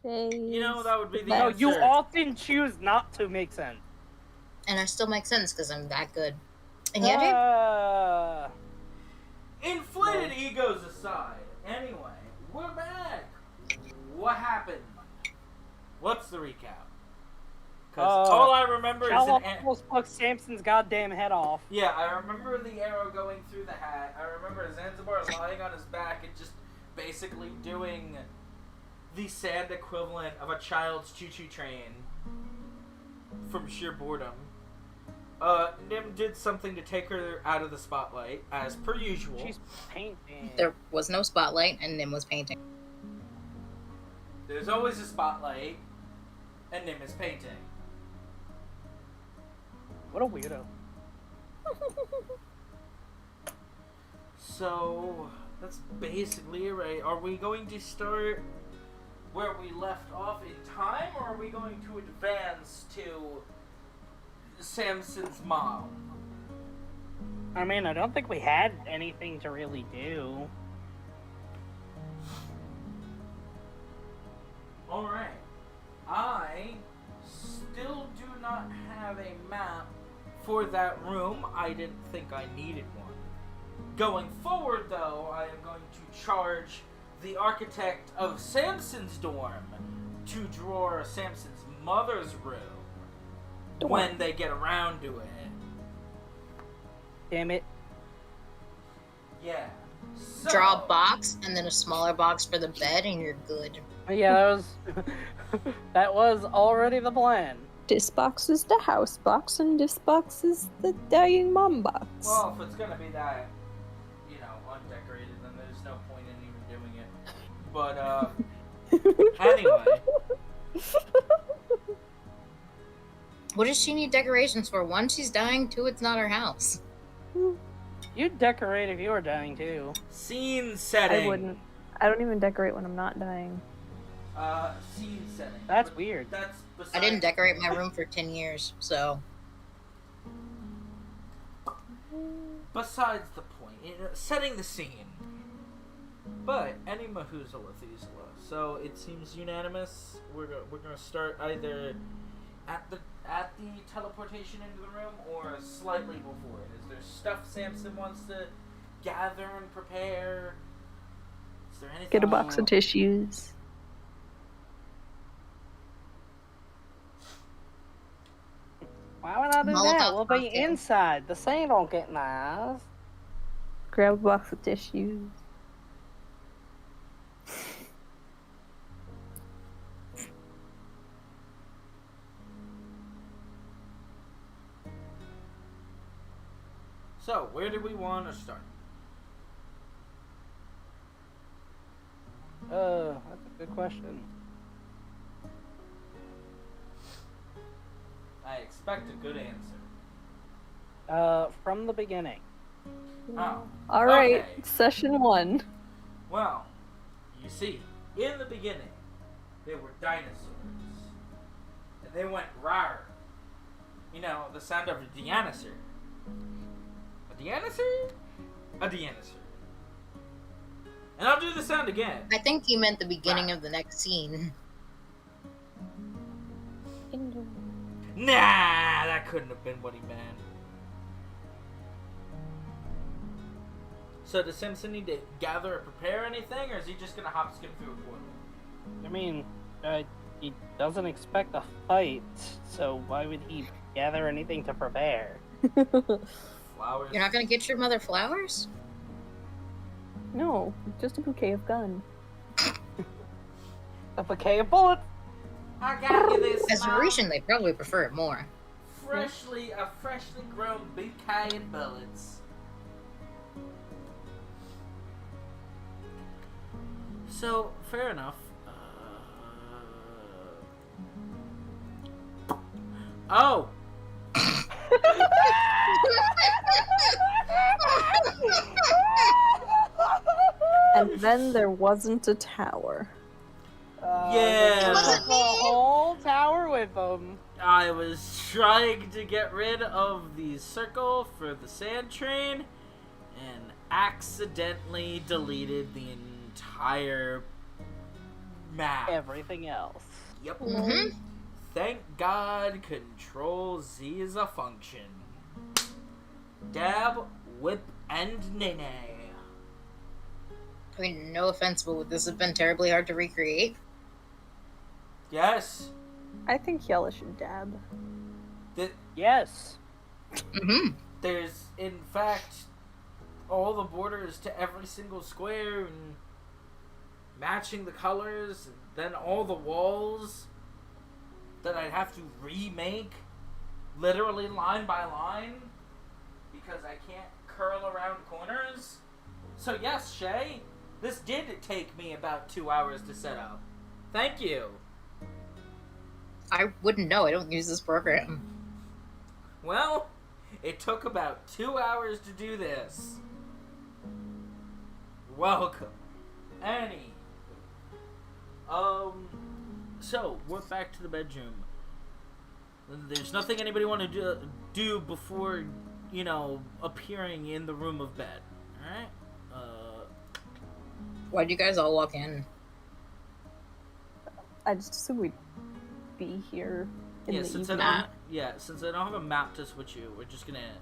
You know, that would be the No, answer. you often choose not to make sense. And I still make sense because I'm that good. And yet, Inflated egos aside. Anyway, we're back. What happened? What's the recap? Because all I remember is almost plucked Samson's goddamn head off. Yeah, I remember the arrow going through the hat. I remember Zanzibar lying on his back and just basically doing the sand equivalent of a child's choo-choo train from sheer boredom. Nim did something to take her out of the spotlight, as per usual. She's painting. there was no spotlight, and Nim was painting. There's always a spotlight, and Nim is painting. What a weirdo. So, that's basically it, right? Are we going to start where we left off in time, or are we going to advance to Samson's mom? I mean, I don't think we had anything to really do. Alright. I still do not have a map for that room. I didn't think I needed one. Going forward, though, I am going to charge the architect of Samson's dorm to draw Samson's mother's room when they get around to it. Damn it. Yeah. So, Draw a box, and then a smaller box for the bed, and you're good. Yeah, that was that was already the plan. This box is the house box, and this box is the dying mom box. well, if it's gonna be that, you know, undecorated, then there's no point in even doing it. But, anyway. What does she need decorations for? One, she's dying. Two, it's not her house. You'd decorate if you were dying too. Scene setting. I wouldn't. I don't even decorate when I'm not dying. Scene setting. That's But weird. That's besides... I didn't decorate my room for 10 years, so... Besides the point, setting the scene. But any Mahuzala Thuzala. So it seems unanimous. We're gonna start either at the teleportation into the room or slightly before it. Is there stuff Samson wants to gather and prepare? Is there anything? Get a box of tissues. Why would I do Molotov that? We'll be cocktail. inside. The sand don't get in my eyes. Grab a box of tissues. So, where do we want to start? That's a good question. I expect a good answer. From the beginning. Oh. All right, Okay. session 1. Well, you see, in the beginning, there were dinosaurs. And they went rawr. You know, the sound of a dinosaur. A dinosaur? A dinosaur. And I'll do the sound again. I think he meant the beginning of the next scene. Nah, that couldn't have been what he meant. So does Simpson need to gather or prepare anything, or is he just gonna hop skip through a portal? I mean, he doesn't expect a fight, so why would he gather anything to prepare? Flowers. You're not gonna get your mother flowers? No, just a bouquet of gun. A bouquet of bullets? I got you this. As a Mom. Parisian, they probably prefer it more. A freshly grown bouquet of bullets. So, fair enough. Oh! And then there wasn't a tower. Yeah. Took the whole tower with them. I was trying to get rid of the circle for the sand train and accidentally deleted the entire map. everything else. Yep. Mhm. Thank God Control Z is a function. Dab, whip, and nene. I mean, no offense, but would this have been terribly hard to recreate? Yes. I think Yella should dab. Yes. Mm-hmm. There's, in fact, all the borders to every single square and matching the colors, and then all the walls that I'd have to remake literally line by line because I can't curl around corners. So yes, Shay, this did take me about 2 hours to set up. Thank you. I wouldn't know. I don't use this program. Well, it took about 2 hours to do this. Welcome. So, we're back to the bedroom. There's nothing anybody want to do before, appearing in the room of bed. Alright? Why'd you guys all walk in? I just assume we'd be here in Yeah, the since evening. since I don't have a map to switch you, we're just gonna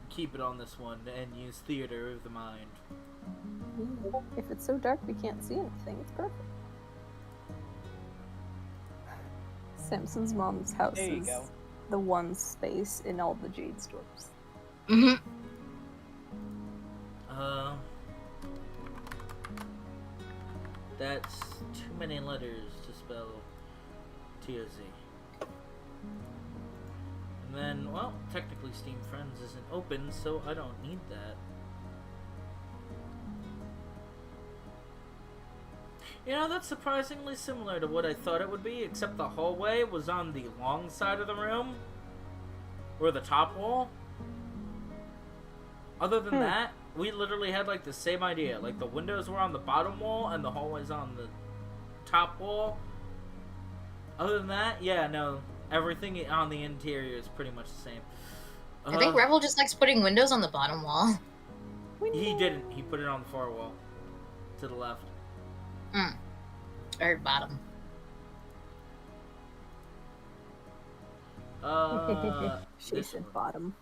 keep it on this one and use theater of the mind. If it's so dark we can't see anything, it's perfect. Samson's mom's house There you is go. the one space in all the Jade stores. Mm-hmm. That's too many letters to spell T-O-Z. And then, well, technically Steam Friends isn't open, so I don't need that. That's surprisingly similar to what I thought it would be, except the hallway was on the long side of the room, or the top wall. Other than that, we literally had, the same idea. The windows were on the bottom wall, and the hallway's on the top wall. Other than that, yeah, no, everything on the interior is pretty much the same. I think Revel just likes putting windows on the bottom wall. He didn't. He put it on the far wall. To the left. I heard bottom. She this said one. bottom.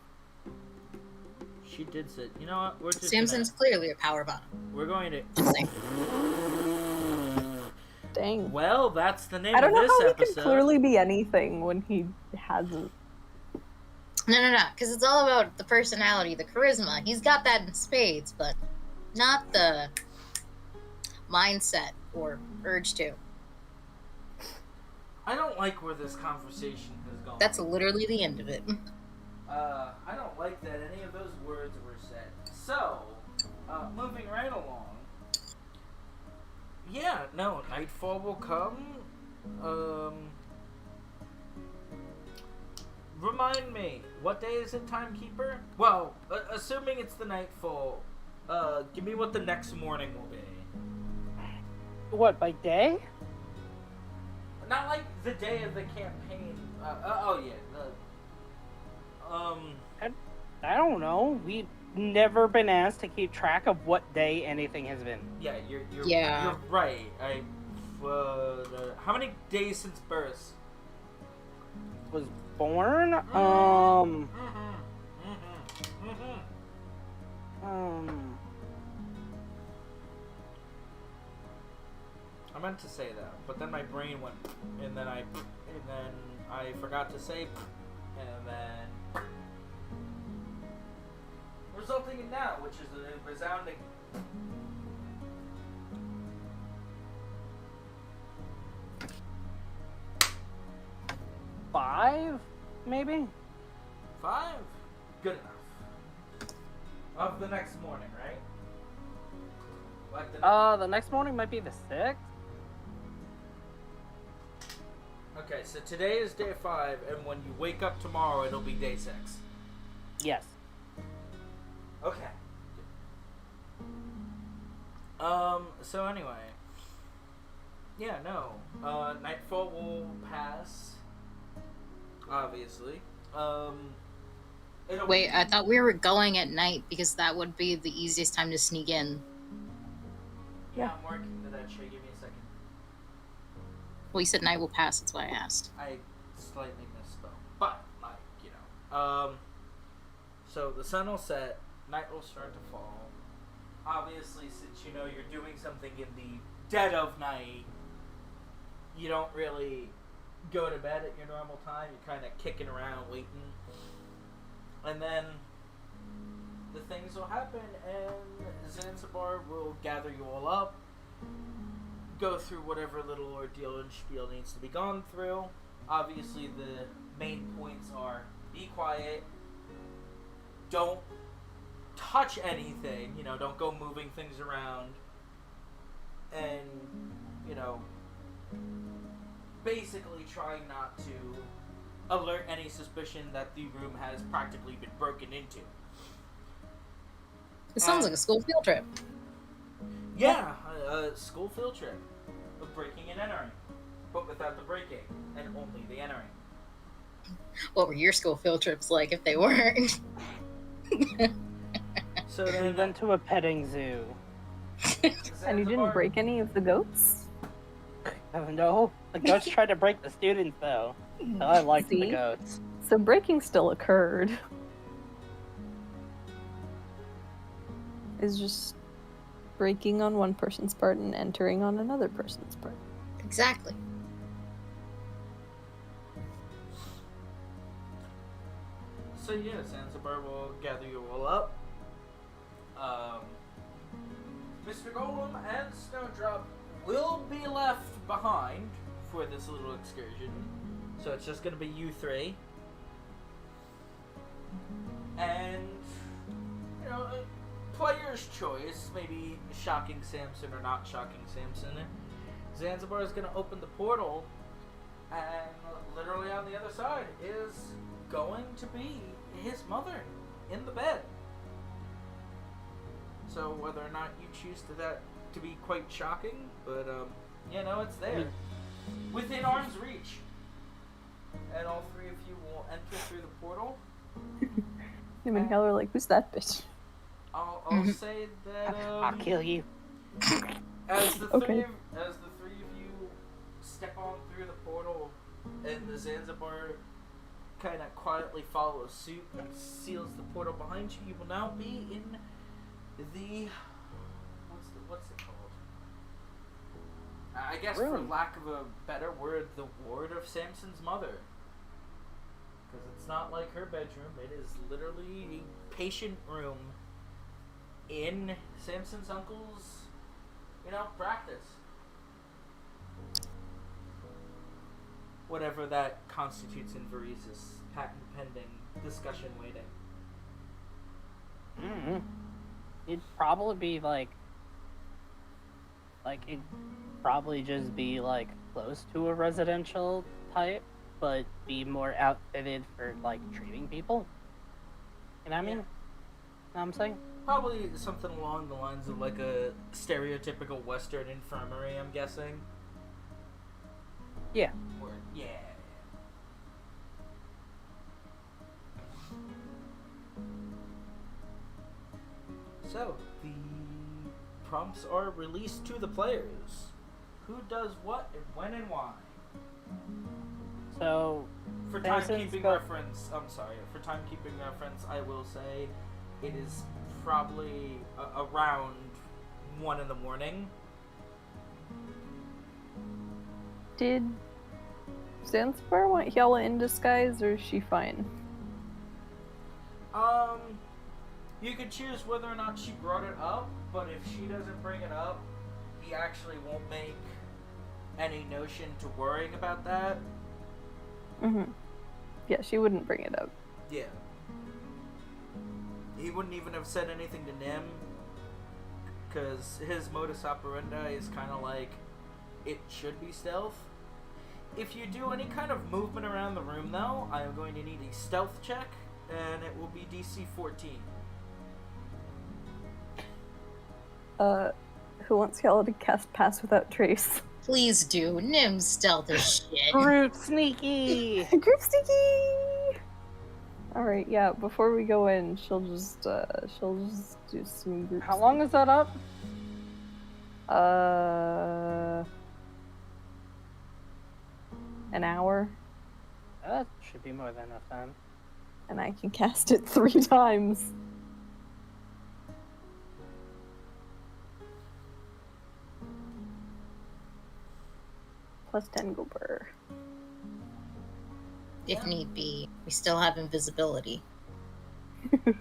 She did say, you know what, we're just Samson's clearly a power bottom. we're going to... Just saying. Dang. Well, that's the name I don't of know this how he episode. can clearly be anything when he hasn't. No, because it's all about the personality, the charisma. He's got that in spades, but not the mindset or urge to. I don't like where this conversation has gone. That's literally the end of it. I don't like that any of those words were said. So, moving right along. Yeah, no, nightfall will come. Remind me, what day is it, Timekeeper? Well, assuming it's the nightfall, give me what the next morning will be. What, by day? Not like the day of the campaign. Oh yeah, I don't know. We've never been asked to keep track of what day anything has been. yeah, you're Yeah. you're right. How many days since birth? Was born? I meant to say that, but then my brain went, and then I forgot to say, and then resulting in now, which is a resounding. Five, maybe? 5? Good enough. Of the next morning, right? Like The next morning might be the 6th. Okay, so today is day 5, and when you wake up tomorrow, it'll be day 6. Yes. Okay. So anyway. Yeah, no. Nightfall will pass. Obviously. Wait, I thought we were going at night because that would be the easiest time to sneak in. Yeah, I'm working today. Should I give me a second? Well, you said night will pass. That's why I asked. I slightly misspoke. But, like, you know. So the sun will set, night will start to fall. Obviously, since you know you're doing something in the dead of night, you don't really go to bed at your normal time. You're kind of kicking around, waiting. And then the things will happen, and Zanzibar will gather you all up, go through whatever little ordeal and spiel needs to be gone through. Obviously, the main points are be quiet, don't touch anything, you know, don't go moving things around, and, you know, basically trying not to alert any suspicion that the room has practically been broken into. It sounds like a school field trip. Yeah, a school field trip of breaking and entering, but without the breaking and only the entering. What were your school field trips like if they weren't? So We then, went to a petting zoo. And you didn't break any of the goats? Oh no, the goats tried to break the students though. So I liked the See? goats. So breaking still occurred. It's just breaking on one person's part and entering on another person's part. Exactly. So yeah, Zanzibar will gather you all up. Mr. Golem and Snowdrop will be left behind for this little excursion. So it's just gonna be you three. And, you know, player's choice, maybe shocking Samson or not shocking Samson. Zanzibar is gonna open the portal, and literally on the other side is going to be his mother in the bed. So whether or not you choose that to be quite shocking, but you know, it's there, within arm's reach, and all three of you will enter through the portal. Him and Hal are like, who's that bitch? I'll say that I'll kill you. as the Okay. three of you step on through the portal, and the Zanzibar kind of quietly follows suit and seals the portal behind you, you will now be in the what's it called? I guess, for Room. lack of a better word, the ward of Samson's mother. Because it's not like her bedroom; it is literally a patient room in Samson's uncle's, you know, practice. Whatever that constitutes in Varise's patent pending, discussion waiting. Mm-hmm. It'd probably be like it'd probably just be like close to a residential type, but be more outfitted for like treating people. You know what I mean? Know what I'm saying? Probably something along the lines of like a stereotypical Western infirmary, I'm guessing. Yeah. Or, yeah. So, the prompts are released to the players. Who does what and when and why? So For Samson's timekeeping go- reference, I'm sorry. For timekeeping reference, I will say it is probably around 1 in the morning. Did Zanzibar want Yella in disguise, or is she fine? You could choose whether or not she brought it up, but if she doesn't bring it up, he actually won't make any notion to worrying about that. Mm-hmm. Yeah, she wouldn't bring it up. Yeah. He wouldn't even have said anything to Nim, because his modus operandi is kind of like, it should be stealth. If you do any kind of movement around the room, though, I am going to need a stealth check, and it will be DC 14. Who wants Yella to cast Pass Without Trace? Please do. Nim's stealth is shit. Brute sneaky. Group sticky! Alright, yeah, before we go in, she'll just do some group How long is that up? An hour, That should be more than enough time. and I can cast it 3 times. Plus 10 goober. If need be. We still have invisibility. So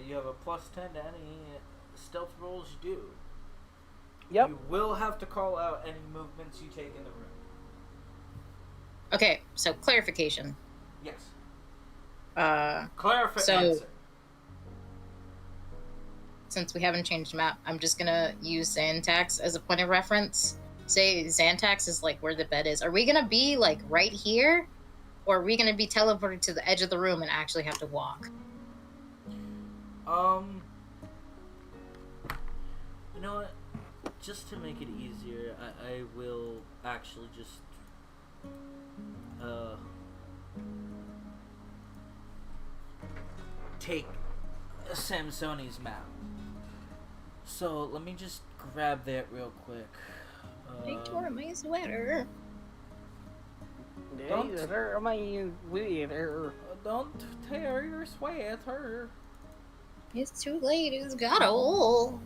you have a plus 10 to any stealth rolls you do. Yep. You will have to call out any movements you take in the room. Okay, so clarification. Yes. So- Answer. Since we haven't changed the map, I'm just gonna use Xantax as a point of reference. Say Xantax is like where the bed is. Are we gonna be like right here? Or are we gonna be teleported to the edge of the room and actually have to walk? You know what? Just to make it easier, I will actually just take Samsoni's map. So let me just grab that real quick. I tore my sweater. Don't- Don't tear your sweater. It's too late, it's got a hole.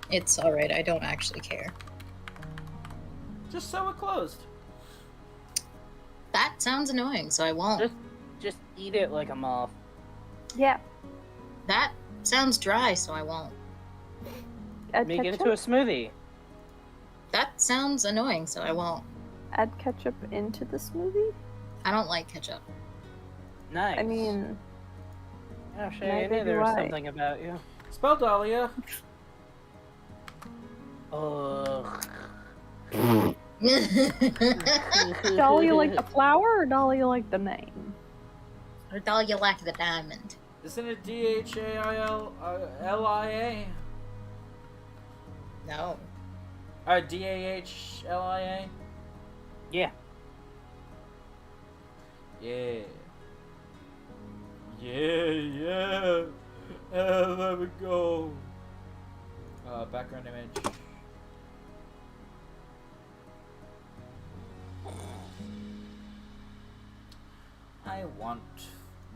It's alright, I don't actually care. Just sew it closed. That sounds annoying, so I won't. Just eat it like a moth. Yeah. That sounds dry, so I won't. Add Make it ketchup? into a smoothie. That sounds annoying, so I won't. Add ketchup into the smoothie? I don't like ketchup. Nice. I mean, oh shit, I neither knew there do was I. something about you. Spell Dahlia. Ugh. Dahlia like the flower or Dahlia like the name? Or Dahlia like the diamond. Isn't it Dahlia? No. Dahlia? Yeah. Yeah. Yeah. Let me go. Background image. I want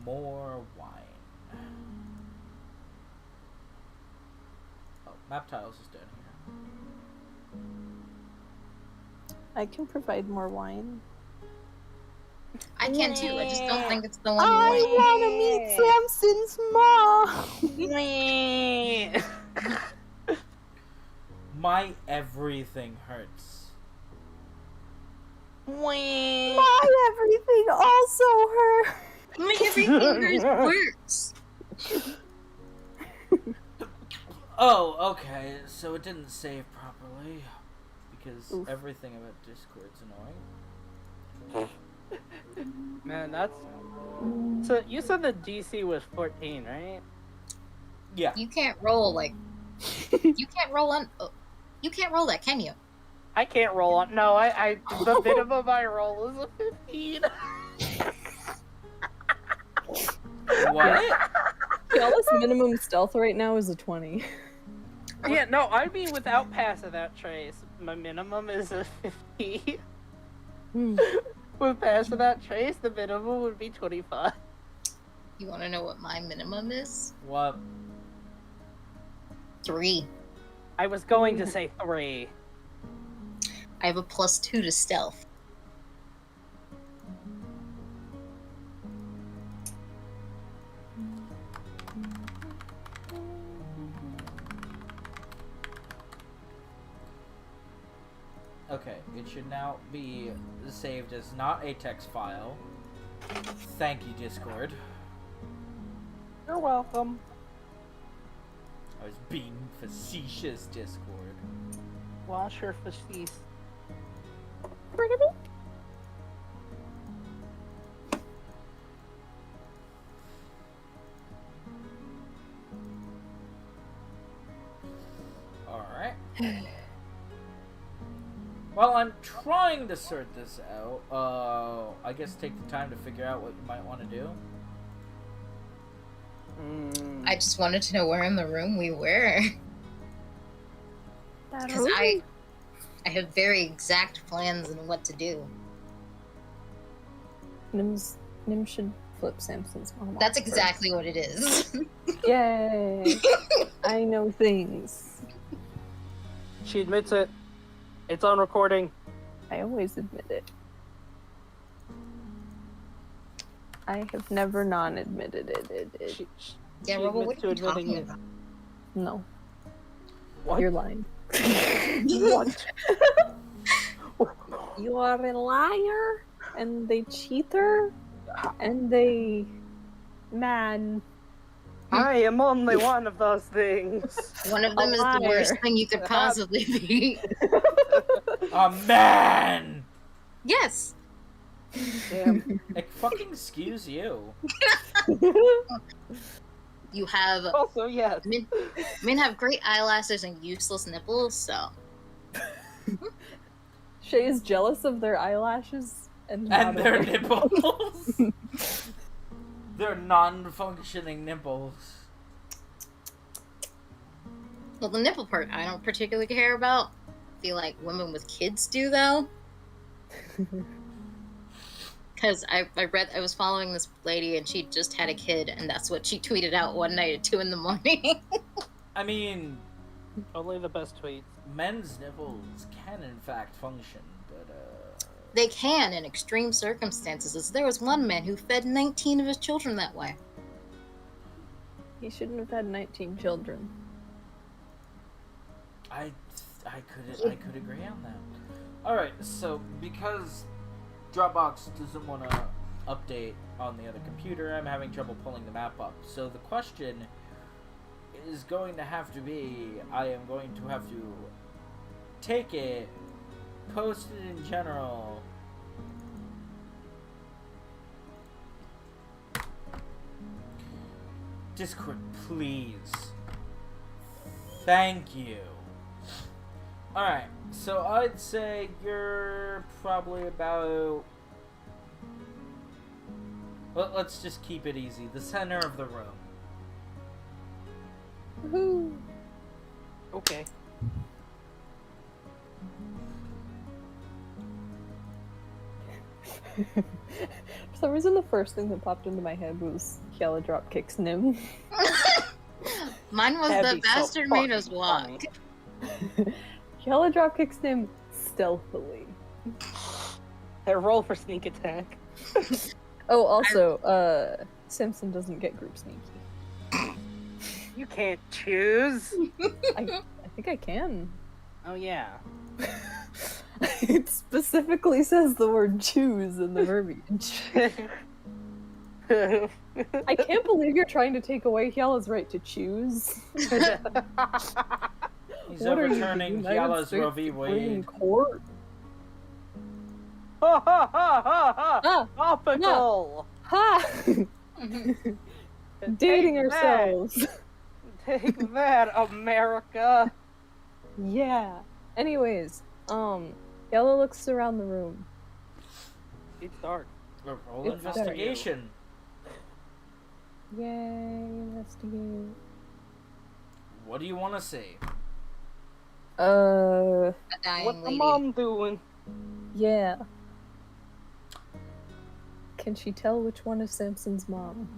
more wine. Oh, map tiles is down here. I can provide more wine. I can too, I just don't think it's the one I you want to meet Samson's mom! My everything hurts. My everything also hurt! My everything works. Oh, okay. So it didn't save properly because Oof. everything about Discord's annoying. Man, that's... So, you said the DC was 14, right? Yeah. You can't roll like you can't roll on you can't roll that, can you? I can't roll on... No, the minimum I roll is a 15. What? Y'all's minimum stealth right now is a 20. Yeah, no, I mean without Pass of that Trace. My minimum is a 50. With Pass of that Trace, the minimum would be 25. You wanna know what my minimum is? What? 3. I was going to say 3. I have a +2 to stealth. Okay, it should now be saved as not a text file. Thank you, Discord. You're welcome. I was being facetious, Discord. Wash your faces. Alright. While I'm trying to sort this out, I guess take the time to figure out what you might want to do. I just wanted to know where in the room we were. Because I have very exact plans on what to do. Nim should flip Samson's mom off That's first. exactly what it is. Yay! I know things. She admits it. It's on recording. I always admit it. I have never non-admitted it. She Yeah, she Robo, admits what are to you admitting talking it. about? No, What? you're lying. What? You are a liar, and they cheater, and they man. I am only one of those things. One of them A is the worst liar. thing you could possibly be. A man! Yes! Damn. Like, fucking excuse you. You have... Also, yes. Men have great eyelashes and useless nipples, so... Shay is jealous of their eyelashes and And not their of- nipples. Their non-functioning nipples. Well, the nipple part I don't particularly care about. I feel like women with kids do, though. Because I was following this lady and she just had a kid, and that's what she tweeted out one night at 2 in the morning. I mean, Only the best tweets. men's nipples can in fact function, but They can in extreme circumstances, as there was one man who fed 19 of his children that way. He shouldn't have had 19 children. I could agree on that. All right, so because Dropbox doesn't want to update on the other computer, I'm having trouble pulling the map up. So the question is going to have to be, I am going to have to take it, post it in general. Discord, please. Thank you. Alright, so I'd say you're probably about... Well, let's just keep it easy. The center of the room. Woohoo! Okay. For some reason, the first thing that popped into my head was Kiala drop kicks Nim. Mine was That'd the be so bastard made us fucking walk. funny. Kiala drop kicks Nim stealthily. Hey, roll for sneak attack. Oh, also, Simpson doesn't get group sneaky. You can't choose. I think I can. Oh yeah. It specifically says the word choose in the verbiage. I can't believe you're trying to take away Kiala's right to choose. He's What are you, overturning the United Kiala's States Roe v. Supreme Wade. Court? Ha ha ha ha ha! Ah, Topical! ha! Dating Take ourselves. That. Take that, America! Yeah. Anyways, Kiala looks around the room. It's dark. Roll It's investigation. Yay, investigate. What do you want to see? A dying What's the lady. mom doing? Yeah. Can she tell which one is Samson's mom?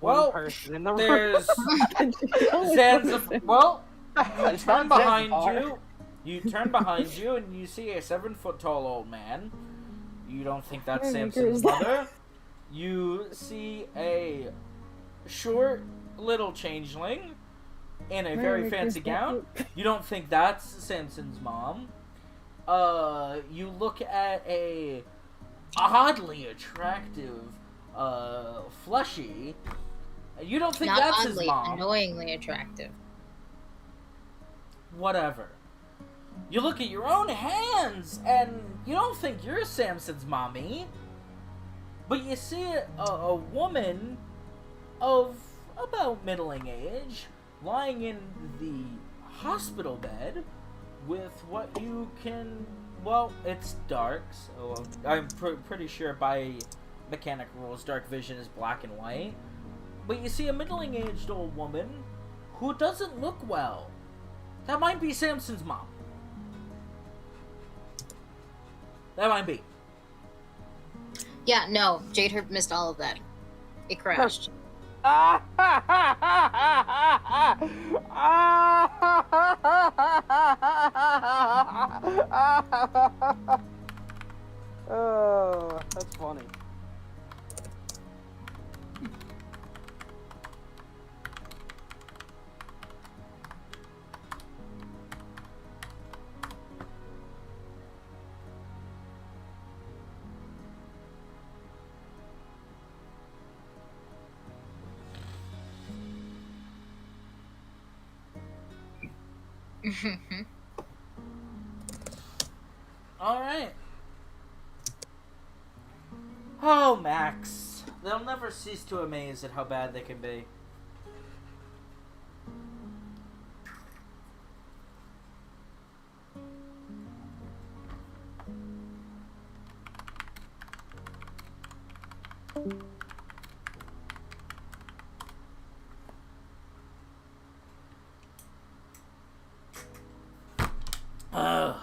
Well, One person in the room. There's Can she tell which one is Zanzibar. Well, you It's turn not behind Zanzibar. you. You turn behind you and you see a 7-foot-tall old man. You don't think that's Where Samson's is that? mother. You see a short little changeling in a very Where fancy is gown. that? You don't think that's Samson's mom. You look at a oddly attractive, fleshy. You don't think Not that's oddly, his mom. annoyingly attractive. Whatever. You look at your own hands, and you don't think you're Samson's mommy. But you see a woman of about middling age lying in the hospital bed with what you can... Well, it's dark, so I'm pretty sure by mechanic rules, dark vision is black and white. but you see a middling-aged old woman who doesn't look well. That might be Samson's mom. That might be. Yeah, no, Jade Herb missed all of that. It crashed. Oh, that's funny. Alright. Oh, Max. They'll never cease to amaze at how bad they can be. Ugh.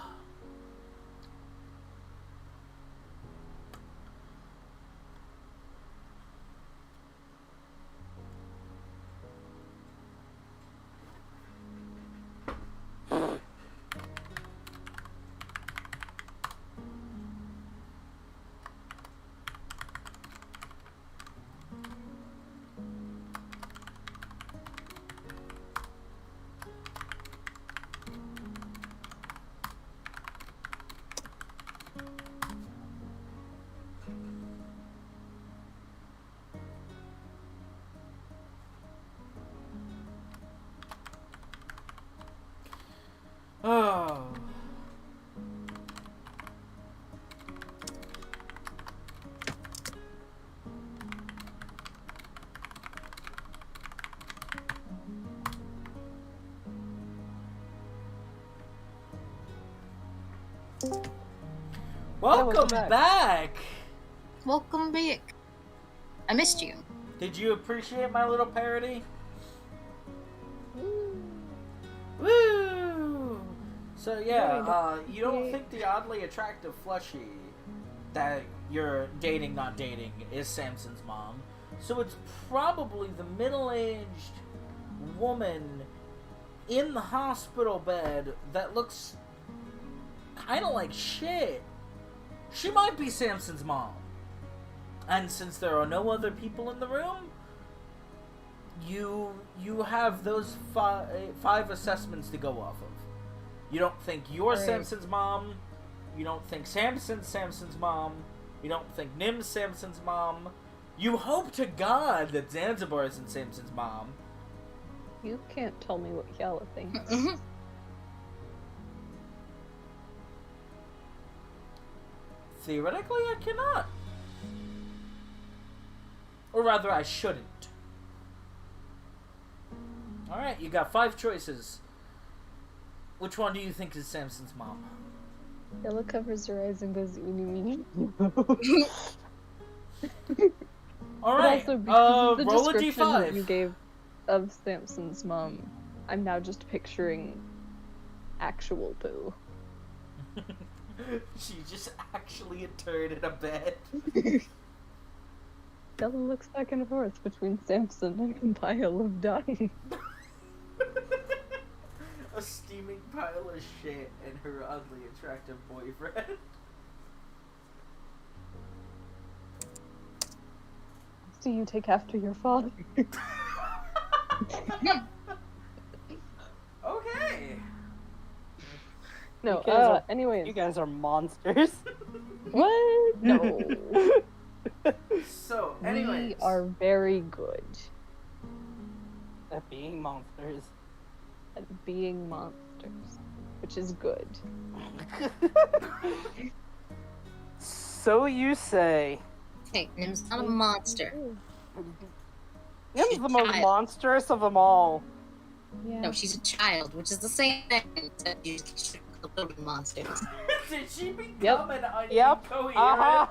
Oh. Welcome back! Welcome back. I missed you. Did you appreciate my little parody? Woo! So yeah, you don't think the oddly attractive fleshy that you're dating, not dating, is Samson's mom. So it's probably the middle-aged woman in the hospital bed that looks kind of like shit. She might be Samson's mom. And since there are no other people in the room, you have those five assessments to go off of. You don't think you're Samson's mom. You don't think Samson's mom. You don't think Nim's Samson's mom. You hope to God that Zanzibar isn't Samson's mom. You can't tell me what Yala thinks. Theoretically, I cannot. Or rather, I shouldn't. Alright, you got 5 choices. Which one do you think is Samson's mom? Yala covers her eyes and goes, "Eeny, meeny." Alright, But also, because of the roll a description that you d5. gave of Samson's mom, I'm now just picturing actual poo. She's just actually a turd in a bed. Yala looks back and forth between Samson and a pile of dung. A steaming pile of shit and her ugly, attractive boyfriend. Do you take after your father? Okay. No, You guys are- anyways. You guys are monsters. What? No. So, anyways. We are very good At being monsters. at being monsters, which is good. So you say. Hey, Nim's not a monster. Nim's the most Child. monstrous of them all. Yeah. No, she's a child, which is the same thing. Except you should call them monsters. Did she become Yep. an Yep. incoherent? Uh-huh.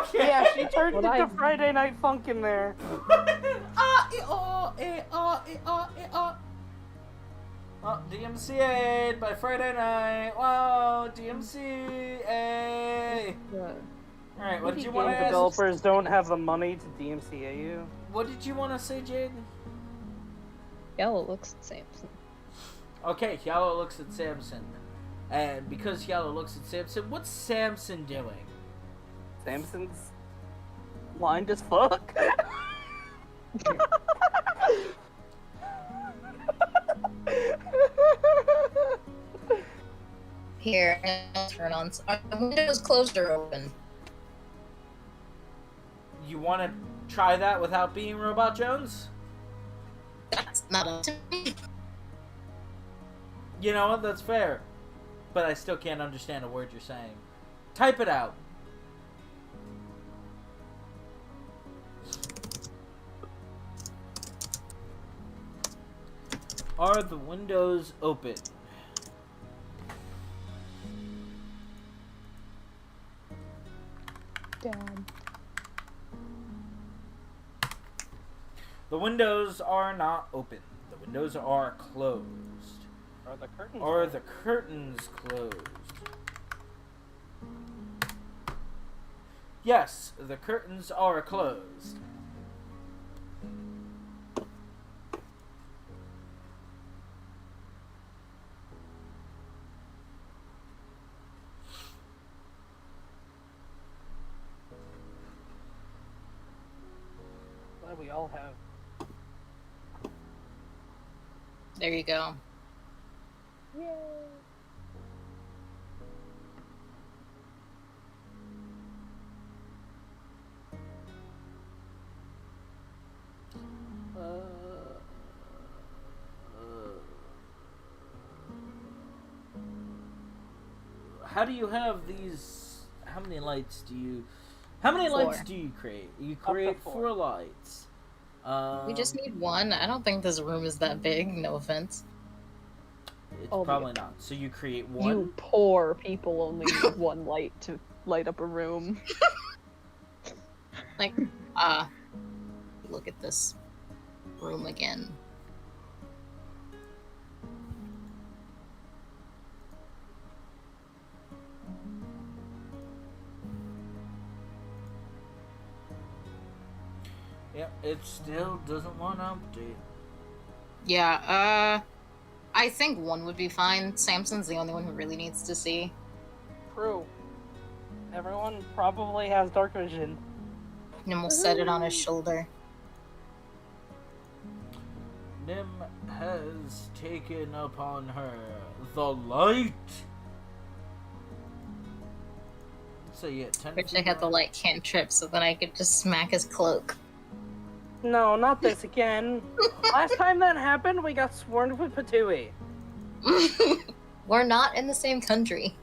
Okay. Yeah, she turned What into I- Friday Night Funk in there. Oh, DMCA'd by Friday night. Wow, DMCA. Alright, what did you want to Game ask? developers don't have the money to DMCA you. What did you want to say, Jade? Yellow looks at Samson. Okay, Yellow looks at Samson. And because Yellow looks at Samson, what's Samson doing? Samson's blind as fuck. Here, I'll turn on. Are the windows closed or open? You want to try that without being Robot Jones? That's not up to me. You know what? That's fair. But I still can't understand a word you're saying. Type it out. Are the windows open? Dad. The windows are not open. The windows are closed. Are the curtains? Are the curtains closed? Yes, the curtains are closed. Glad we all have. There you go. Yay. How do you have these? How many lights do you? How many lights do you create? You create four lights. We just need one. I don't think this room is that big. No offense. It's Oh, probably not. So you create one. You poor people only need one light to light up a room. Like, look at this room again. Yep, it still doesn't want to update. Yeah, I think one would be fine. Samson's the only one who really needs to see. True. Everyone probably has dark vision. And we'll set it on his shoulder. Nim has taken upon her the light. So yeah, 10 Wish I feet had the wide. light cantrip so that I could just smack his cloak. No, not this again. Last time that happened, we got swarmed with Patui. We're not in the same country.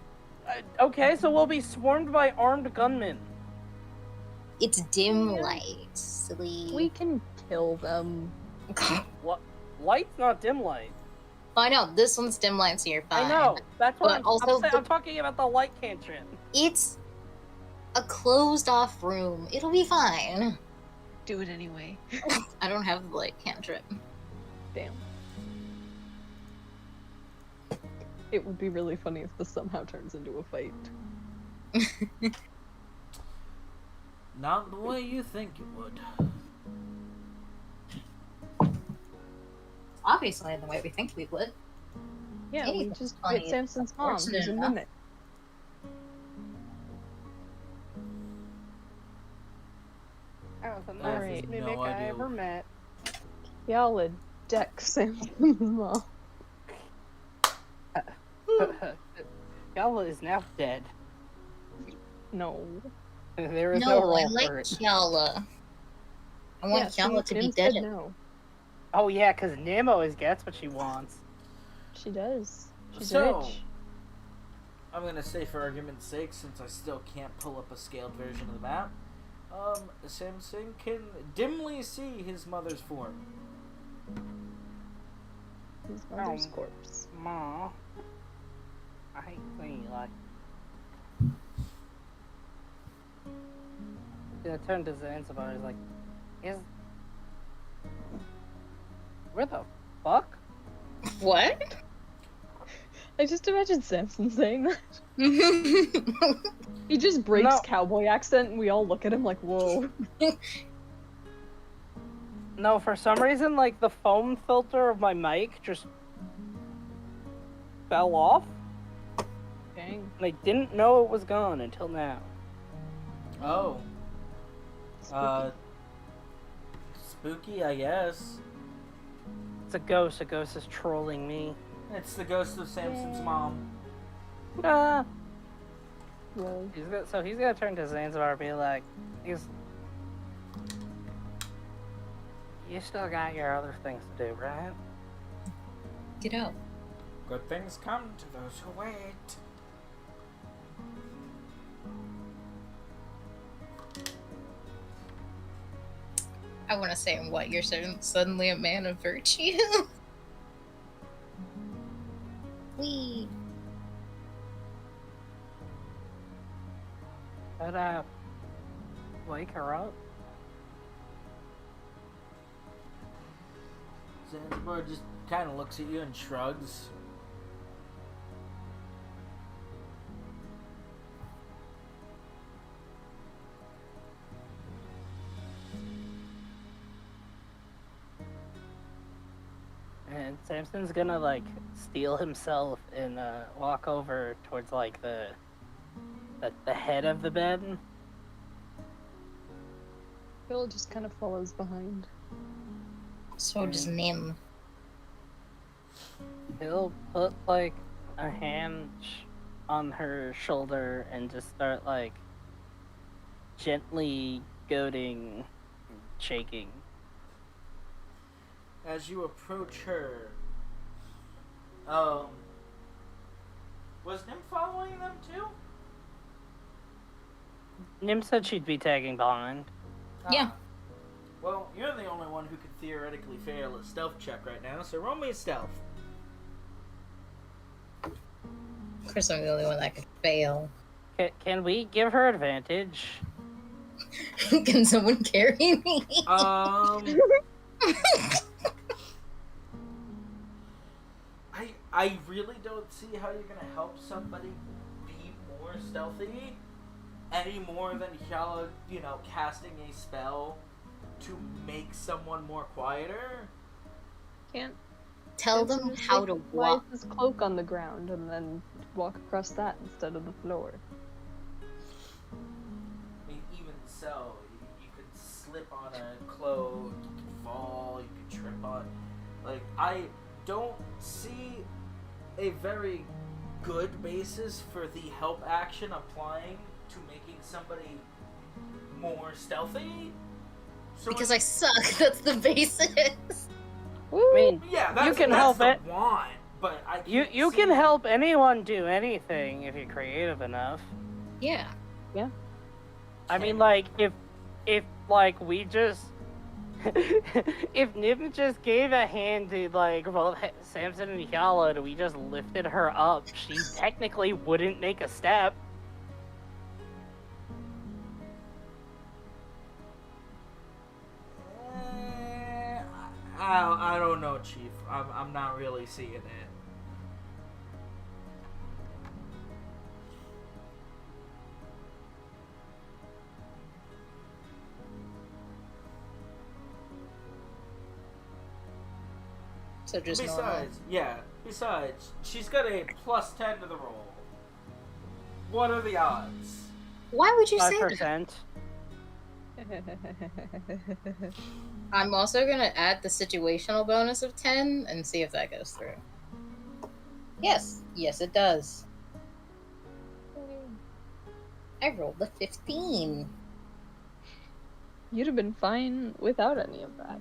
Okay, so we'll be swarmed by armed gunmen. It's dim light, silly. We can kill them. Light's not dim light. I know, this one's dim light, so you're fine. I know. That's what But also I'm talking about the light cantrip. It's a closed off room. It'll be fine. Do it anyway. I don't have the light cantrip. Damn. It would be really funny if this somehow turns into a fight. Not the way you think it would. Obviously, in the way we think we would. Yeah, we Anything's just funny, hit Samson's mom, who's unfortunate a enough. mimic. That was the Alright. nicest No mimic I idea. ever met. Y'all would deck Samson's mom. Gala is now dead. No. There is no No, I role like for it. Kiala. I want Kiala to be Nim dead. said no. Oh yeah, because Nim always gets what she wants. She does. She's So, rich. I'm gonna say for argument's sake, since I still can't pull up a scaled version of the map, Samson can dimly see his mother's form. His mother's Oh. corpse. Ma. I hate saying it like. Yeah, I turned to Zanzibar. Is like, is Where the fuck? What? I just imagine Samson saying that. He just breaks No. cowboy accent, and we all look at him like, whoa. No, for some reason, like, the foam filter of my mic just fell off, Dang. and I didn't know it was gone until now. Oh. Spooky, I guess. It's a ghost. A ghost is trolling me. It's the ghost of Samson's mom. Ah. Whoa. He's gonna turn to Zanzibar and be like, you still got your other things to do, right? Get out. Good things come to those who wait. I want to say, what, you're suddenly a man of virtue? Wee. But, wake her up. Zanzibar just kind of looks at you and shrugs. And Samson's gonna, like, steel himself and, walk over towards, like, the head of the bed. Phil just kind of follows behind. So does Nim. He'll put, like, a hand on her shoulder and just start, like, gently goading, shaking. As you approach her, was Nim following them too? Nim said she'd be tagging behind. Yeah. Well, you're the only one who could theoretically fail a stealth check right now, so roll me a stealth. Of course, I'm the only one that could fail. Can we give her advantage? Can someone carry me? I really don't see how you're gonna help somebody be more stealthy any more than Hyala, casting a spell to make someone more quieter. Can't Tell Samson them just, how like, to flies walk. his cloak on the ground and then walk across that instead of the floor. I mean, even so, you could slip on a cloak, you could fall, you could trip on. Like, I don't see a very good basis for the help action applying to making somebody more stealthy. So Because I suck. That's the basis. I mean, yeah, that's, you can that's help the it. want, but I can't You see- can help anyone do anything if you're creative enough. Yeah. I mean, like, if like we just if Nim just gave a hand to like both Samson and Hyala and we just lifted her up, she technically wouldn't make a step. I don't know, Chief. I'm not really seeing it. So just normal. Besides, she's got a +10 to the roll. What are the odds? Why would you say that? 5%. I'm also gonna add the situational bonus of 10 and see if that goes through. Yes, it does. I rolled a 15. You'd have been fine without any of that.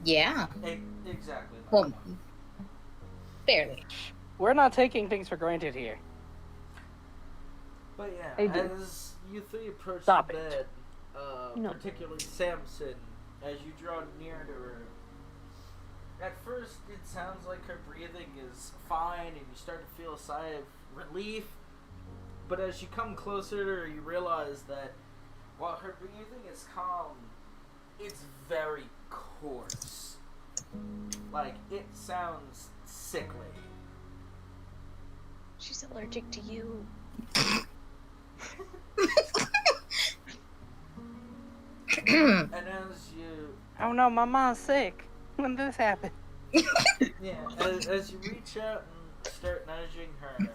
Yeah, Exactly. well, barely. We're not taking things for granted here. But yeah, I do. as you three approach Stop the it. bed, No. particularly Samson, as you draw near to her, at first it sounds like her breathing is fine and you start to feel a sigh of relief. But as you come closer to her, you realize that while her breathing is calm, it's very coarse. Like, it sounds sickly. She's allergic to you. And as you, Oh no, my mom's sick. When did this happen? as you reach out and start nudging her,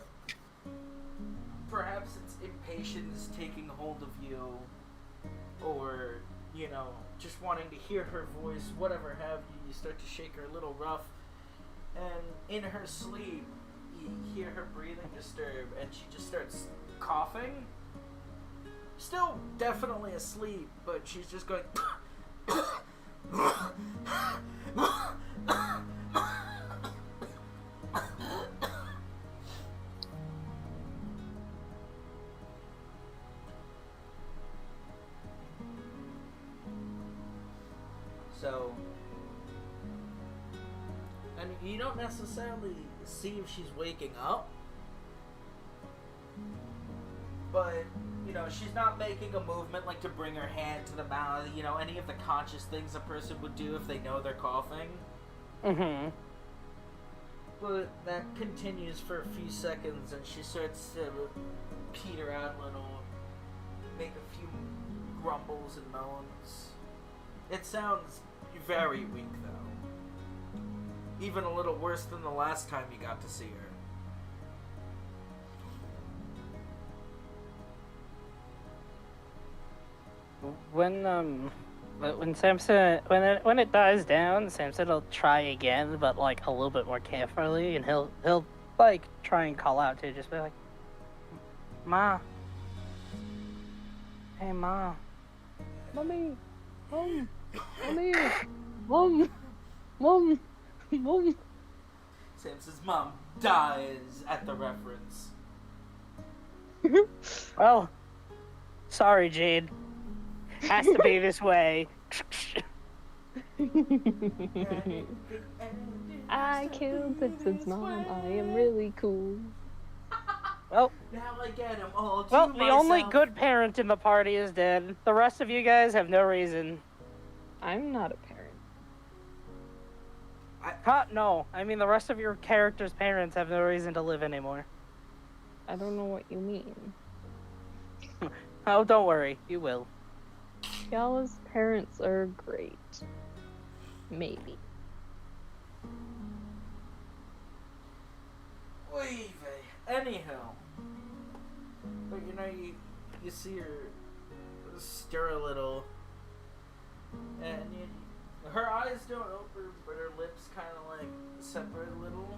perhaps it's impatience taking hold of you, or, you know, just wanting to hear her voice, whatever have you, you start to shake her a little rough, and in her sleep, you hear her breathing disturb, and she just starts coughing. Still definitely asleep, but she's just going. So, I mean, you don't necessarily see if she's waking up, but, you know, she's not making a movement like to bring her hand to the mouth, you know, any of the conscious things a person would do if they know they're coughing. Mm-hmm. But that continues for a few seconds, and she starts to peter out a little, make a few grumbles and moans. It sounds very weak, though. Even a little worse than the last time you got to see her. When Samson, when it dies down, Samson will try again, but like a little bit more carefully, and he'll like try and call out to just be like, "Ma, hey Ma, Mommy! Mom! Mommy! Mom! Mom! Mom! Samson's mom dies at the reference. well, sorry, Jade, has to be this way." I killed Vincent's mom. I am really cool. Well, Now I get him all to well, the myself. only good parent in the party is dead. The rest of you guys have no reason. I'm not a parent. No, I mean the rest of your characters' parents have no reason to live anymore. I don't know what you mean. Oh, don't worry, you will. Y'all's parents are great. Maybe. Oy vey. Anyhow. But you know, you see her stir a little. And her eyes don't open, but her lips kind of like separate a little.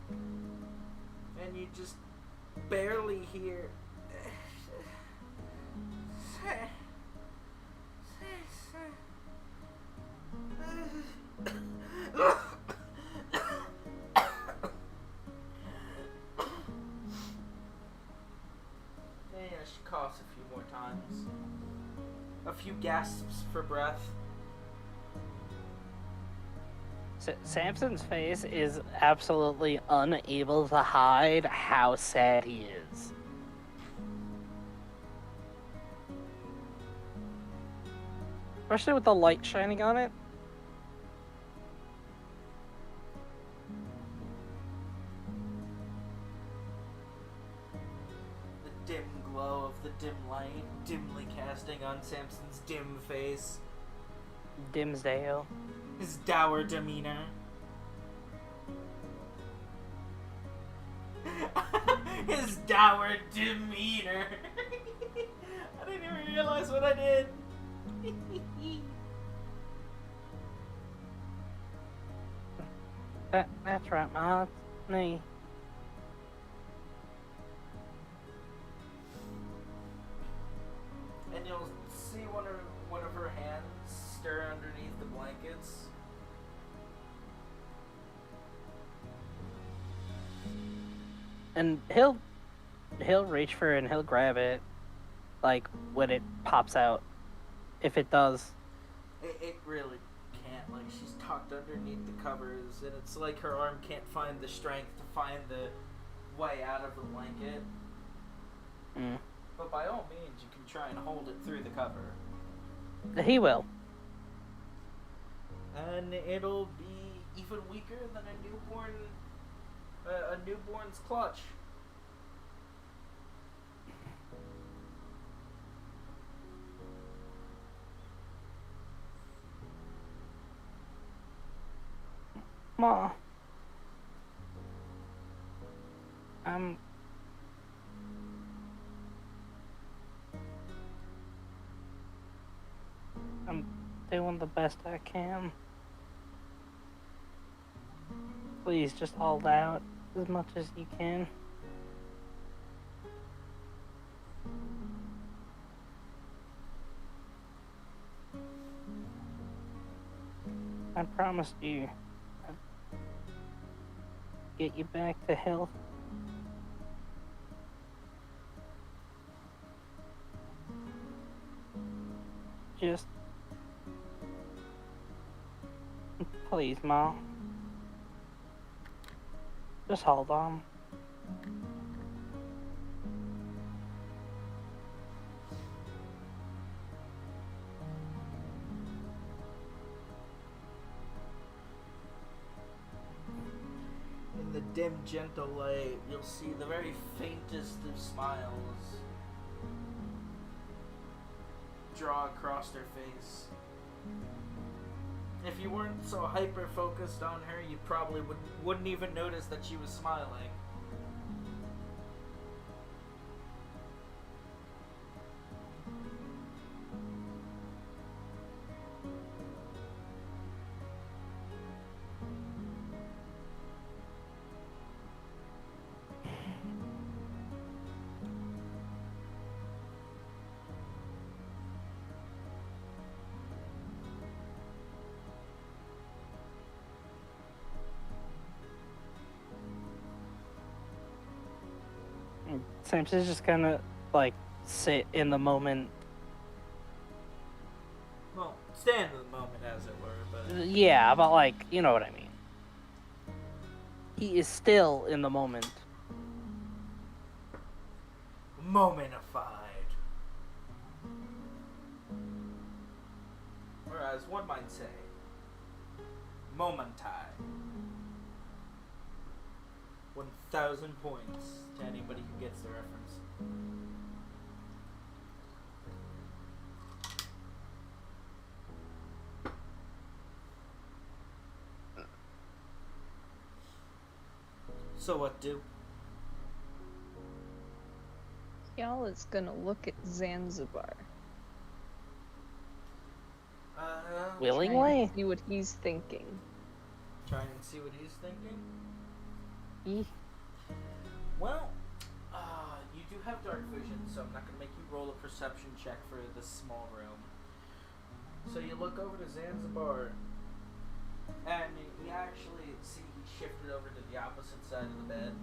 And you just barely hear. Yeah, she coughs a few more times. A few gasps for breath. Samson's face is absolutely unable to hide how sad he is. Especially with the light shining on it. The dim glow of the dim light dimly casting on Samson's dim face. Dimsdale. His dour demeanor. His dour demeanor. I didn't even realize what I did. That's right, Ma. It's me. And you'll see one of her hands stir underneath the blankets. And he'll reach for it and he'll grab it, like when it pops out, if it does. It really can't. Like, she's tucked underneath the covers, and it's like her arm can't find the strength to find the way out of the blanket. Mm. But by all means, you can try and hold it through the cover. He will. And it'll be even weaker than a newborn's clutch. Ma. I'm doing the best I can. Please just hold out as much as you can. I promised you I'd get you back to health. Just please, Ma. Just hold on. In the dim, gentle light, you'll see the very faintest of smiles draw across her face. If you weren't so hyper-focused on her, you probably wouldn't even notice that she was smiling. Samson's just gonna, like, sit in the moment. Well, stand in the moment, as it were, but... Yeah, but, like, you know what I mean. He is still in the moment. Momentified. Or as one might say, momenti. 1,000 points to anybody who gets the reference. So what do? Y'all is gonna look at Zanzibar. Willingly? See what he's thinking. Try and see what he's thinking? Eeh. Well, you do have dark vision, so I'm not going to make you roll a perception check for this small room. So you look over to Zanzibar, and you actually see he shifted over to the opposite side of the bed.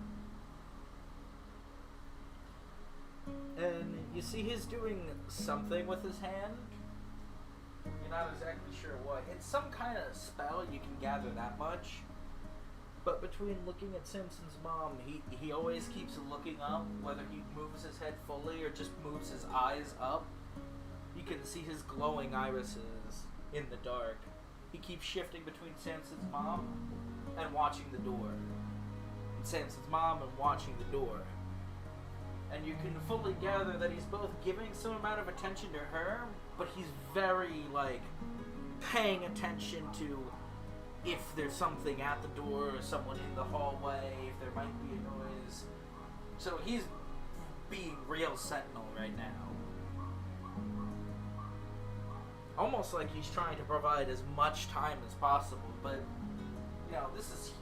And you see he's doing something with his hand. You're not exactly sure what. It's some kind of spell, you can gather that much. But between looking at Simpson's mom, he always keeps looking up, whether he moves his head fully or just moves his eyes up. You can see his glowing irises in the dark. He keeps shifting between Samson's mom and watching the door. And Samson's mom and watching the door. And you can fully gather that he's both giving some amount of attention to her, but he's very, like, paying attention to if there's something at the door or someone in the hallway, if there might be a noise. So he's being real sentinel right now. Almost like he's trying to provide as much time as possible, but, you know, this is,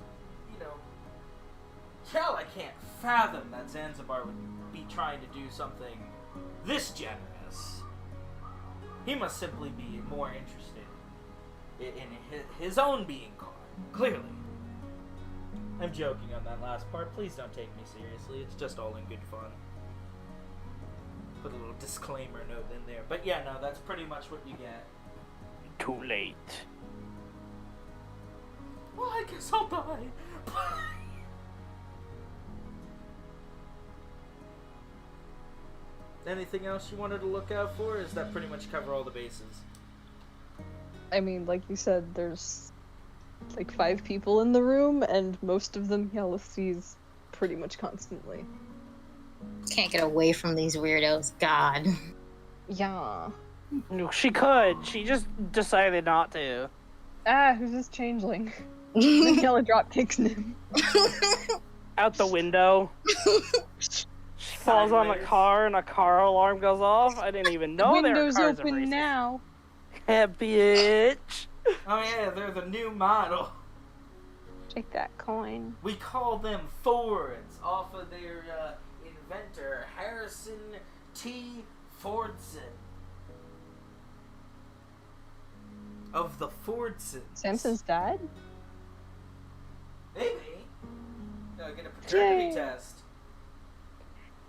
you know, hell, I can't fathom that Zanzibar would be trying to do something this generous. He must simply be more interested in his own being caught, clearly. I'm joking on that last part. Please don't take me seriously. It's just all in good fun. Put a little disclaimer note in there. But yeah, no, that's pretty much what you get. Too late. Well, I guess I'll die. Anything else you wanted to look out for, or does that pretty much cover all the bases? I mean, like you said, there's like 5 people in the room, and most of them Yella sees pretty much constantly. Can't get away from these weirdos. God. Yeah. No, she could. She just decided not to. Ah, who's this changeling? Then Yella drop kicks him. Out the window. She falls on a Sideways. car and a car alarm goes off. I didn't even know there were Windows cars of open races. now. Yeah, bitch. Oh yeah, they're the new model. Take that coin. We call them Fords off of their inventor, Harrison T. Fordson. Of the Fordsons. Samson's dad? Maybe. Get a paternity Yay. test.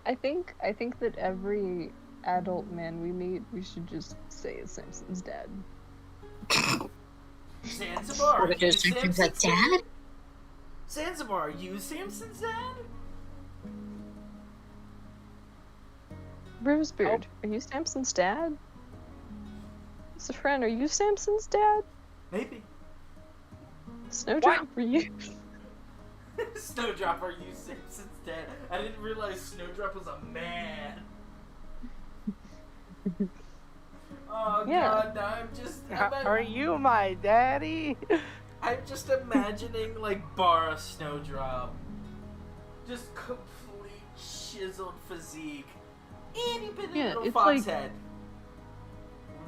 I think that every adult man we meet, we should just say is Samson's dad. Zanzibar, What are are you those pictures like, Samson's Dad? Zanzibar, are you Samson's dad? Rosebeard, are you Samson's dad? Safran, are you Samson's dad? Maybe. Snowdrop, are you? Snowdrop, are you Samson's dad? I didn't realize Snowdrop was a man. Oh Yeah. god, now I'm just... Are you my daddy? I'm just imagining, like, Bara Snowdrop. Just complete chiseled physique. Itty bitty Yeah, little it's fox like- head.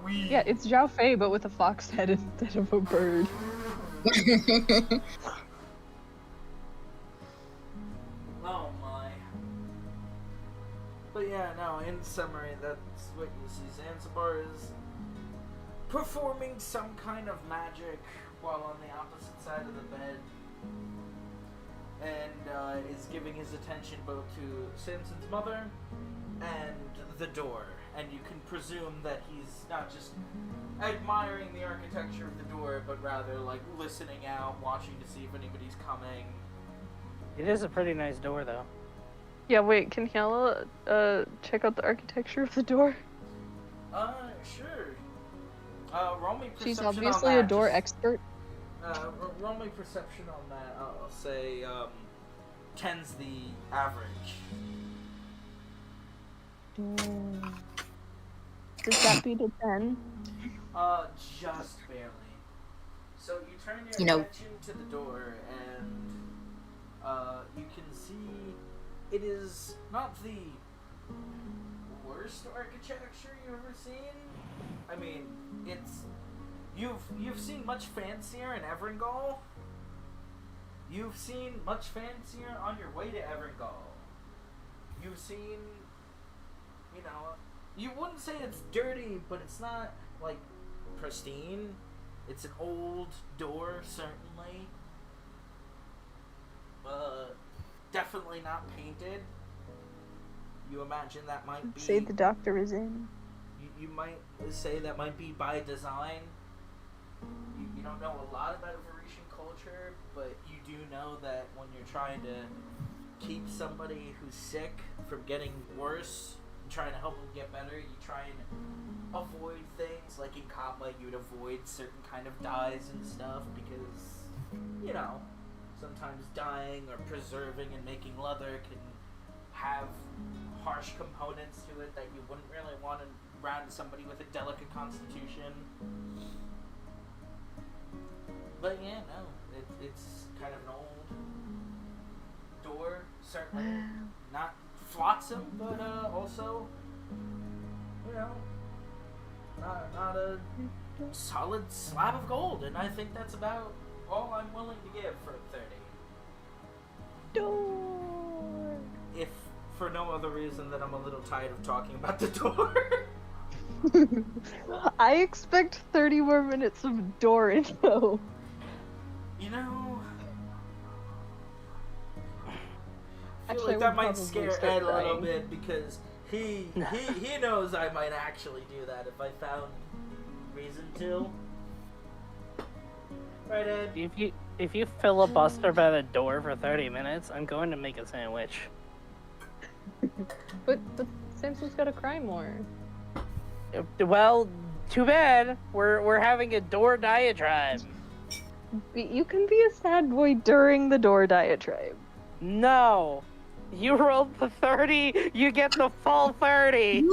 Wee. Yeah, it's Zhao Fei, but with a fox head instead of a bird. Oh my. But yeah, no, in summary, that's what you see. Zanzibar is performing some kind of magic while on the opposite side of the bed. And is giving his attention both to Samson's mother and the door. And you can presume that he's not just admiring the architecture of the door, but rather like listening out, watching to see if anybody's coming. It is a pretty nice door, though. Yeah, wait, can Yella check out the architecture of the door? Sure. Roll me perception She's on obviously that. a door Just, expert. roll me perception on that. I'll say 10's the average. Does that beat a 10? Just barely. So you turn your You know- attention to the door, and you can see it is not the worst architecture you've ever seen. I mean, it's you've seen much fancier in Everingall. You've seen much fancier on your way to Everingall. You've seen, you know, you wouldn't say it's dirty, but it's not like pristine. It's an old door, certainly. Definitely not painted. You imagine that might be. Say the doctor is in. You might say that might be by design. You don't know a lot about Venetian culture, but you do know that when you're trying to keep somebody who's sick from getting worse and trying to help them get better, you try and avoid things like in combat you'd avoid certain kind of dyes and stuff because, you know, sometimes dyeing or preserving and making leather can have harsh components to it that you wouldn't really want around somebody with a delicate constitution. But yeah, no, it's kind of an old door, certainly not flotsam, but also, you know, not a solid slab of gold, and I think that's about all I'm willing to give for 30. Door. If for no other reason than I'm a little tired of talking about the door. I expect 30 more minutes of door info. You know, I feel Actually, like I that would might probably scare start Ed a little crying. bit because he knows I might actually do that if I found reason to. Right, Ed? If you filibuster by the door for 30 minutes, I'm going to make a sandwich. But Samson's gotta cry more. Well, too bad. We're having a door diatribe. You can be a sad boy during the door diatribe. No. You rolled the 30, you get the full 30.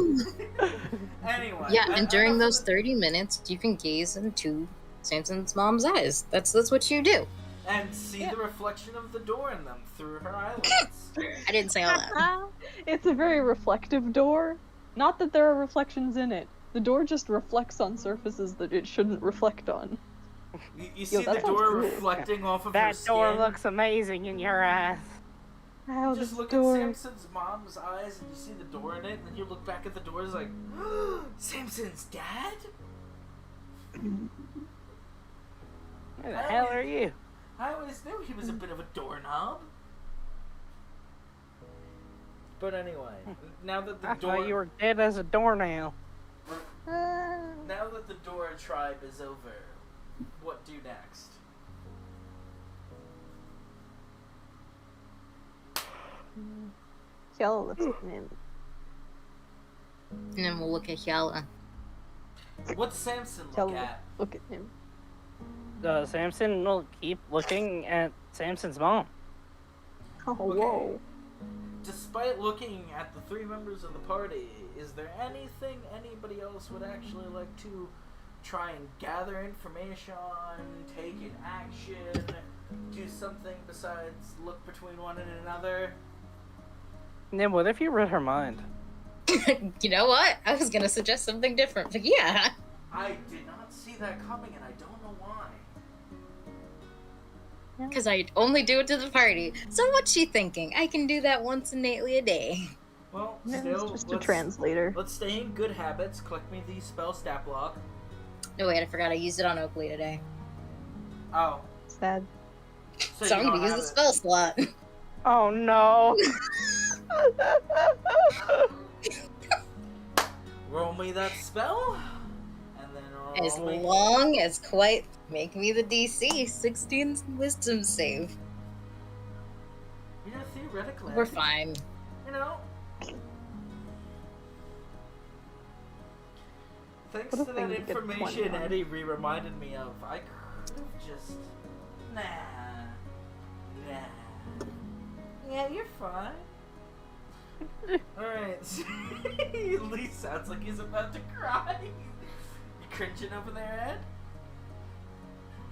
Anyway. Yeah, and during enough those of 30 minutes, you can gaze into Samson's mom's eyes. That's what you do. and see the reflection of the door in them through her eyelids. I didn't say all that. It's a very reflective door. Not that there are reflections in it. The door just reflects on surfaces that it shouldn't reflect on. You see the that sounds door cool. reflecting off of her That skin. door looks amazing in your ass. Wow, Just this look door. at Samson's mom's eyes and you see the door in it, and then you look back at the door it's like, Samson's dad? Who the hell are you? I always knew he was a bit of a doorknob. But anyway, now that the I door thought you were dead as a doornail. now that the door tribe is over, what do next? Yellow looks at him. And then we'll look at Yala. What's Samson look Yellow, at? look at him. Samson will keep looking at Samson's mom. Oh, Okay. whoa. Despite looking at the three members of the party, is there anything anybody else would actually like to try and gather information on, take an action, do something besides look between one and another? Then what if you read her mind? You know what? I was gonna suggest something different, but yeah. I did not see that coming, and I don't know why. Because I only do it to the party. So what's she thinking? I can do that once innately a day. Well, No, still, it's just a translator. let's stay in good habits. Collect me the spell stat block. No, wait, I forgot I used it on Oakley today. Oh, Sad. so, So you I'm don't gonna use have the it. spell slot. Oh no. Roll me that spell, and then roll As me. long as quite make me the DC 16 wisdom save. You know, theoretically, We're fine. You know. Thanks What to if that they get information 21? Eddie reminded me of, I could have just. Nah. Yeah, you're fine. Alright. Lee sounds like he's about to cry. You cringing over there, Ed?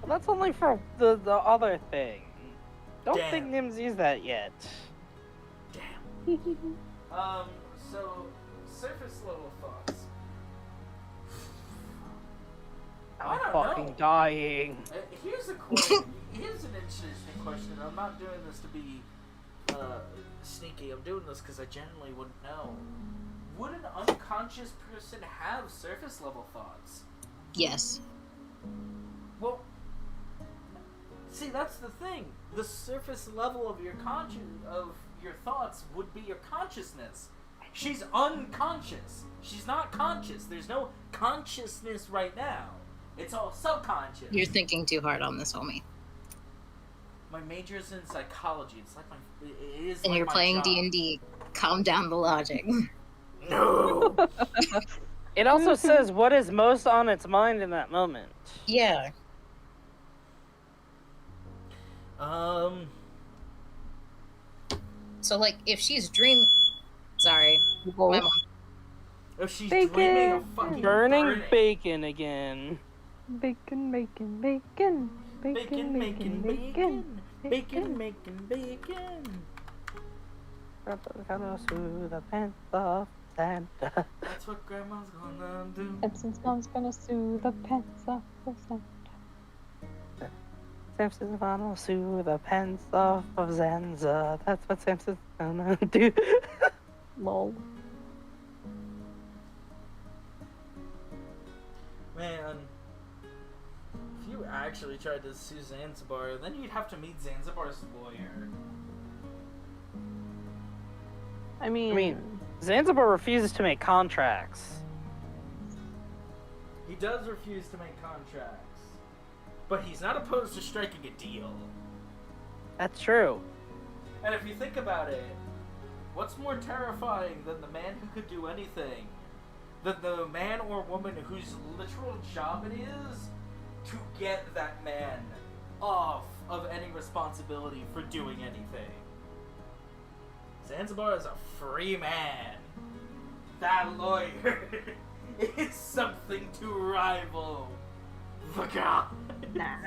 Well, that's only for the other thing. Don't Damn. think Nim's used that yet. Damn. So, surface level thoughts. I I'm don't fucking know. dying. Here's a question. Here's an interesting question. I'm not doing this to be sneaky. I'm doing this because I genuinely wouldn't know. Would an unconscious person have surface level thoughts? Yes. Well, see, that's the thing. The surface level of your thoughts would be your consciousness. She's unconscious. She's not conscious. There's no consciousness right now. It's all subconscious. You're thinking too hard on this, homie. My major's in psychology. It's like it is. And like you're my playing job. D&D. Calm down the logic. No. It also says what is most on its mind in that moment. Yeah. So, like, if she's Sorry. My mom. If she's Bacon. dreaming of fucking Burning bacon again. Bacon, bacon, bacon. Bacon, bacon, bacon. Bacon, bacon, bacon. Fellows who the pants of Santa. That's what Grandma's gonna do. Samson's mom's gonna sue the pants off of Santa. Samson's gonna sue the pants off of Zanzibar. That's what Samson's gonna do. Lol. Man, if you actually tried to sue Zanzibar, then you'd have to meet Zanzibar's lawyer. I mean, Zanzibar refuses to make contracts. He does refuse to make contracts, but he's not opposed to striking a deal. That's true. And if you think about it, what's more terrifying than the man who could do anything? Than the man or woman whose literal job it is to get that man off of any responsibility for doing anything. Zanzibar is a free man. That lawyer is something to rival the god. Nah.